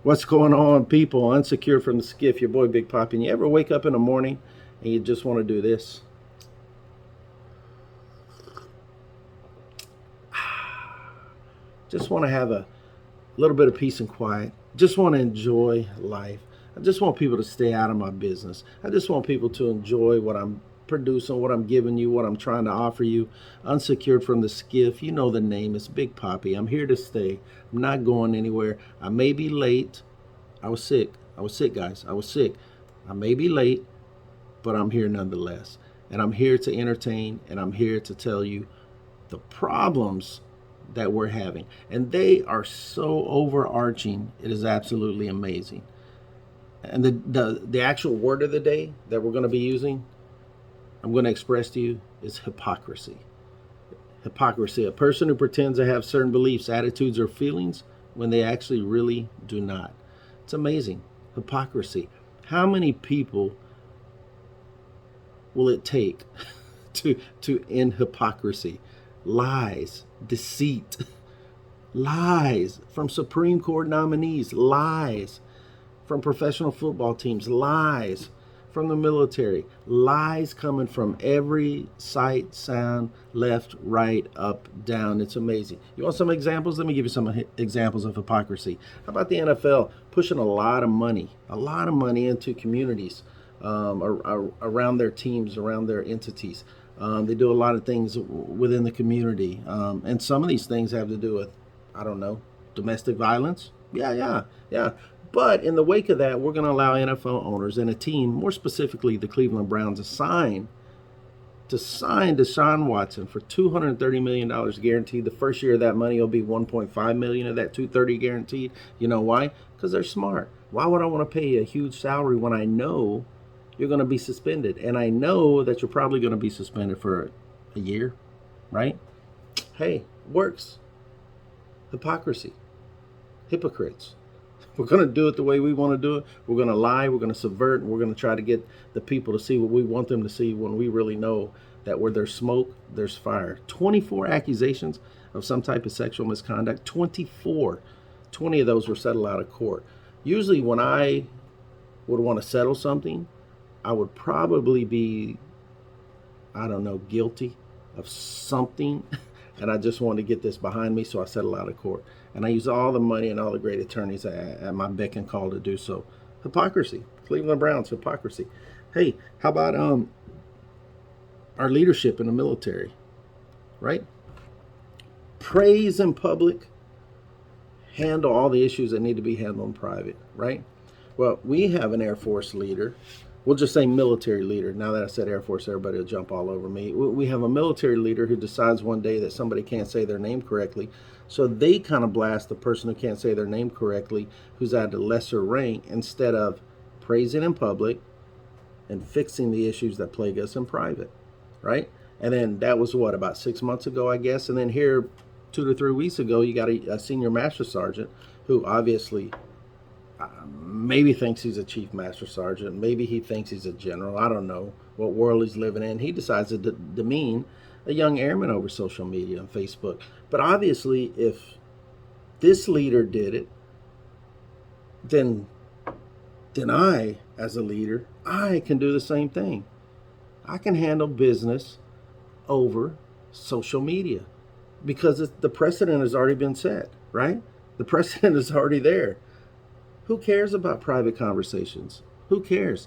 What's going on, people? Unsecured from the skiff, your boy Big Poppy. And you ever wake up in the morning and you just want to do this? Just want to have a little bit of peace and quiet. Just want to enjoy life. I just want people to stay out of my business. I just want people to enjoy what I'm producing, what I'm giving you, what I'm trying to offer you. Unsecured from the skiff. You know the name. It's Big Poppy. I'm here to stay. I'm not going anywhere. I may be late. I was sick. I was sick, guys. I was sick. I may be late, but I'm here nonetheless. And I'm here to entertain, and I'm here to tell you the problems that we're having. And they are so overarching. It is absolutely amazing. And the actual word of the day that we're going to be using, I'm going to express to you, is hypocrisy. Hypocrisy, a person who pretends to have certain beliefs, attitudes, or feelings when they actually really do not. It's amazing. Hypocrisy. How many people will it take to end hypocrisy? Lies, deceit, lies from Supreme Court nominees, lies from professional football teams, lies from the military, lies coming from every sight, sound, left, right, up, down. It's amazing. You want some examples? Let me give you some examples of hypocrisy. How about the NFL pushing a lot of money into communities around their teams, around their entities? They do a lot of things within the community. And some of these things have to do with, I don't know, domestic violence. Yeah. But in the wake of that, we're going to allow NFL owners and a team, more specifically the Cleveland Browns, to sign Deshaun Watson for $230 million guaranteed. The first year of that money will be $1.5 million of that $230 guaranteed. You know why? Because they're smart. Why would I want to pay you a huge salary when I know you're going to be suspended? And I know that you're probably going to be suspended for a year, right? Hey, works. Hypocrisy. Hypocrites. We're going to do it the way we want to do it. We're going to lie. We're going to subvert. And we're going to try to get the people to see what we want them to see when we really know that where there's smoke, there's fire. 24 accusations of some type of sexual misconduct. 24. 20 of those were settled out of court. Usually when I would want to settle something, I would probably be, I don't know, guilty of something. And I just wanted to get this behind me, so I settled out of court. And I use all the money and all the great attorneys at my beck and call to do so. Hypocrisy. Cleveland Browns, hypocrisy. Hey, how about our leadership in the military, right? Praise in public, handle all the issues that need to be handled in private, right? Well, we have an Air Force leader. We'll just say military leader. Now that I said Air Force, everybody will jump all over me. We have a military leader who decides one day that somebody can't say their name correctly. So they kind of blast the person who can't say their name correctly, who's at a lesser rank, instead of praising in public and fixing the issues that plague us in private, right? And then that was what, about 6 months ago, I guess. And then here, 2 to 3 weeks ago, you got a senior master sergeant who obviously maybe thinks he's a chief master sergeant. Maybe he thinks he's a general. I don't know what world he's living in. He decides to demean a young airman over social media and Facebook. But obviously, if this leader did it, then I, as a leader, I can do the same thing. I can handle business over social media because the precedent has already been set, right? The precedent is already there. Who cares about private conversations? Who cares?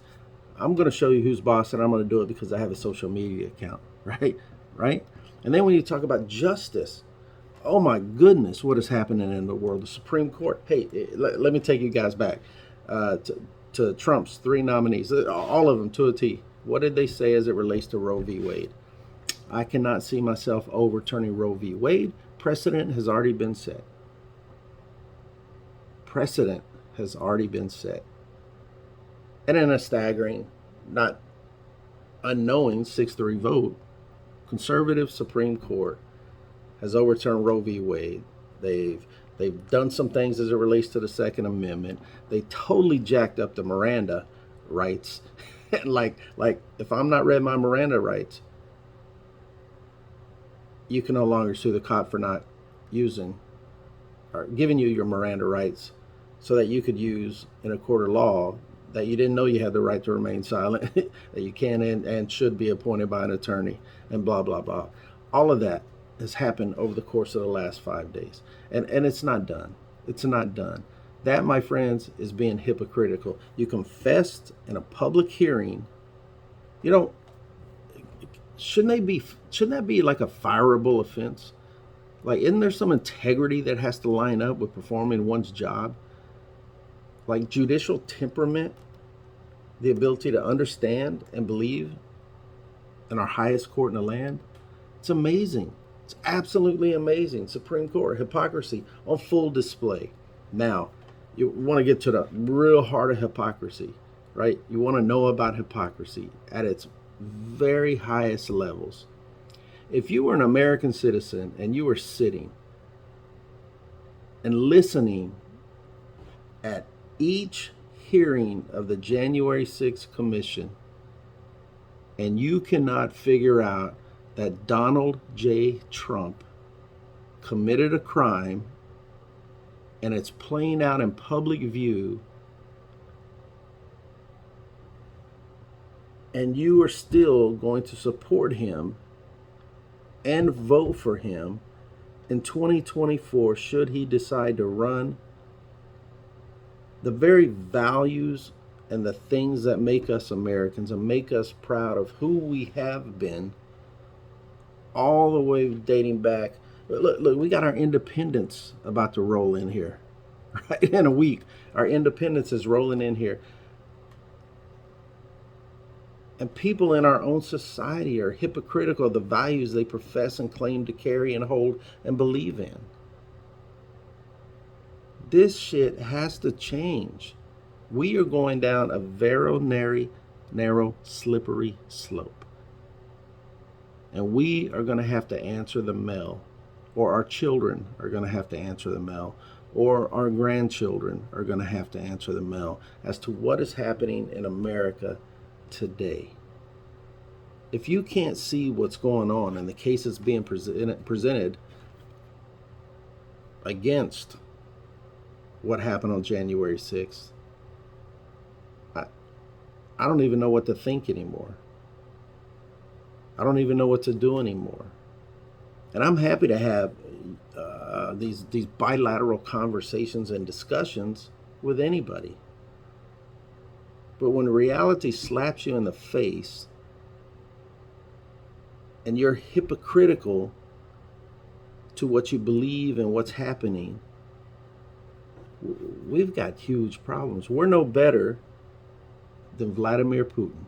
I'm going to show you who's boss, and I'm going to do it because I have a social media account, right? And then when you talk about justice, oh my goodness, what is happening in the world? The Supreme Court. Hey, let me take you guys back to Trump's 3 nominees, all of them to a T. What did they say as it relates to Roe v. Wade? I cannot see myself overturning Roe v. Wade. Precedent has already been set. Precedent has already been set. And in a staggering, not unknowing 6-3 vote, conservative Supreme Court has overturned Roe v. Wade. They've done some things as it relates to the Second Amendment. They totally jacked up the Miranda rights. like if I'm not read my Miranda rights, you can no longer sue the cop for not using or giving you your Miranda rights so that you could use in a court of law that you didn't know you had the right to remain silent, that you can and should be appointed by an attorney, and blah, blah, blah. All of that has happened over the course of the last 5 days. And it's not done. It's not done. That, my friends, is being hypocritical. You confessed in a public hearing. You know, shouldn't that be like a fireable offense? Like, isn't there some integrity that has to line up with performing one's job? Like judicial temperament, the ability to understand and believe in our highest court in the land. It's amazing. It's absolutely amazing. Supreme Court, hypocrisy on full display. Now, you want to get to the real heart of hypocrisy, right? You want to know about hypocrisy at its very highest levels. If you were an American citizen and you were sitting and listening at each hearing of the January 6th Commission, and you cannot figure out that Donald J. Trump committed a crime and it's playing out in public view, and you are still going to support him and vote for him in 2024 should he decide to run, the very values and the things that make us Americans and make us proud of who we have been, all the way dating back. Look, we got our independence about to roll in here, right? In a week, our independence is rolling in here. And people in our own society are hypocritical of the values they profess and claim to carry and hold and believe in. This shit has to change. We are going down a very narrow, slippery slope. And we are going to have to answer the bell, or our children are going to have to answer the bell, or our grandchildren are going to have to answer the bell as to what is happening in America today. If you can't see what's going on and the cases being presented against what happened on January 6th, I don't even know what to think anymore. I don't even know what to do anymore. And I'm happy to have these bilateral conversations and discussions with anybody. But when reality slaps you in the face and you're hypocritical to what you believe and what's happening, we've got huge problems. We're no better than Vladimir Putin.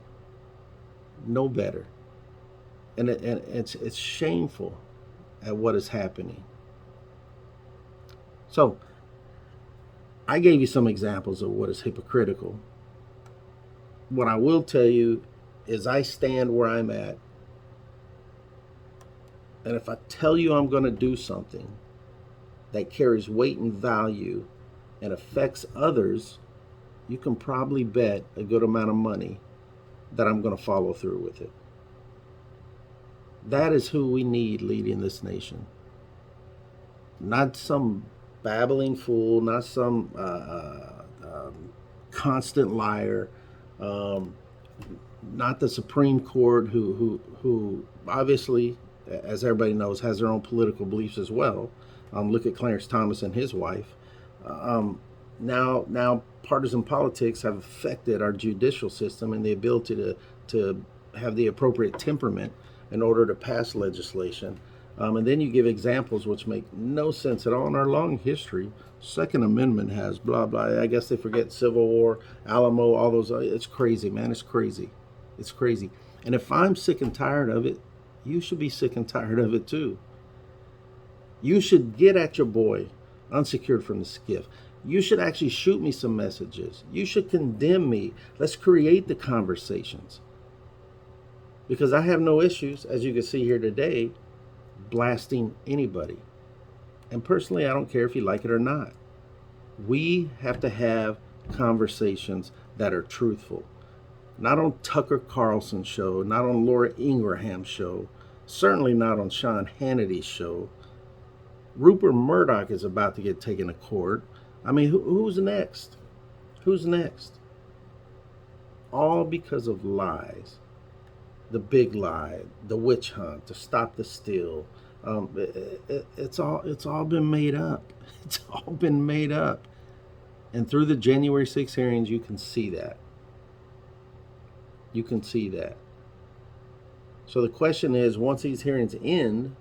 No better. And it's shameful at what is happening. So, I gave you some examples of what is hypocritical. What I will tell you is I stand where I'm at. And if I tell you I'm going to do something that carries weight and value and affects others, you can probably bet a good amount of money that I'm going to follow through with it. That is who we need leading this nation. Not some babbling fool, not some constant liar, not the Supreme Court who obviously, as everybody knows, has their own political beliefs as well. Look at Clarence Thomas and his wife. Now partisan politics have affected our judicial system and the ability to have the appropriate temperament in order to pass legislation. And then you give examples which make no sense at all in our long history. Second Amendment has blah, blah. I guess they forget Civil War, Alamo, all those. It's crazy, man. It's crazy. It's crazy. And if I'm sick and tired of it, you should be sick and tired of it too. You should get at your boy, unsecured from the skiff. You should actually shoot me some messages. You should condemn me. Let's create the conversations. Because I have no issues, as you can see here today, blasting anybody. And personally, I don't care if you like it or not. We have to have conversations that are truthful. Not on Tucker Carlson's show, not on Laura Ingraham's show, certainly not on Sean Hannity's show. Rupert Murdoch is about to get taken to court. I mean, who's next? Who's next? All because of lies. The big lie, the witch hunt, to stop the steal. It's all been made up. It's all been made up. And through the January 6th hearings, you can see that. You can see that. So the question is, once these hearings end,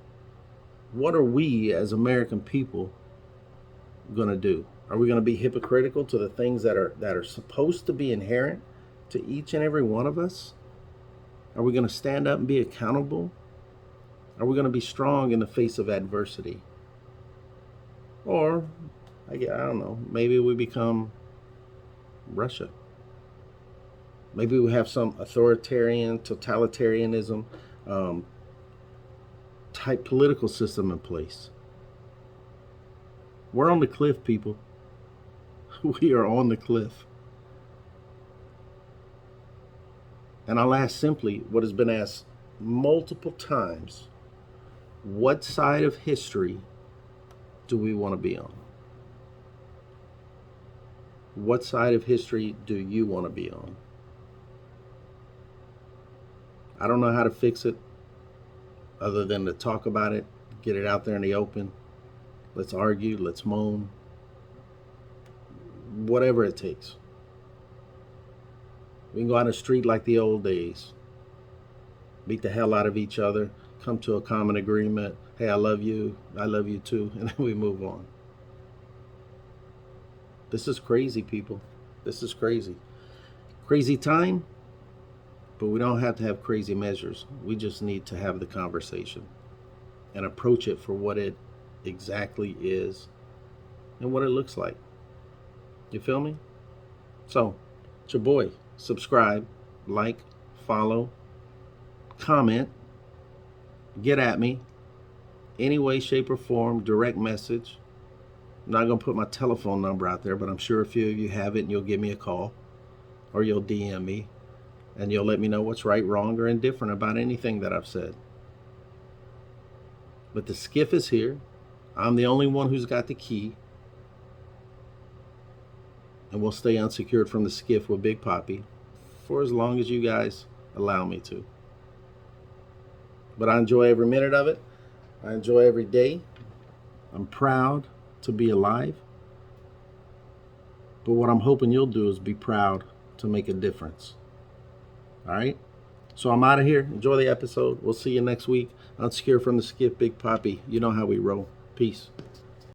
what are we as American people going to do? Are we going to be hypocritical to the things that are supposed to be inherent to each and every one of us? Are we going to stand up and be accountable? Are we going to be strong in the face of adversity? Or, I don't know, maybe we become Russia. Maybe we have some authoritarian, totalitarianism type political system in place. We're on the cliff, people. We are on the cliff. And I'll ask simply what has been asked multiple times: what side of history do we want to be on? What side of history do you want to be on? I don't know how to fix it other than to talk about it, get it out there in the open. Let's argue, let's moan, whatever it takes. We can go on the street like the old days, beat the hell out of each other, come to a common agreement. Hey, I love you too, and then we move on. This is crazy, people. This is crazy. Crazy time, but we don't have to have crazy measures. We just need to have the conversation and approach it for what it exactly is and what it looks like. You feel me? So, it's your boy. Subscribe, like, follow, comment, get at me, any way, shape, or form, direct message. I'm not going to put my telephone number out there, but I'm sure a few of you have it and you'll give me a call or you'll DM me and you'll let me know what's right, wrong, or indifferent about anything that I've said. But the skiff is here. I'm the only one who's got the key. And we'll stay unsecured from the skiff with Big Papi for as long as you guys allow me to. But I enjoy every minute of it. I enjoy every day. I'm proud to be alive. But what I'm hoping you'll do is be proud to make a difference. All right? So I'm out of here. Enjoy the episode. We'll see you next week. Unsecure from the skiff, Big Papi. You know how we roll. Peace.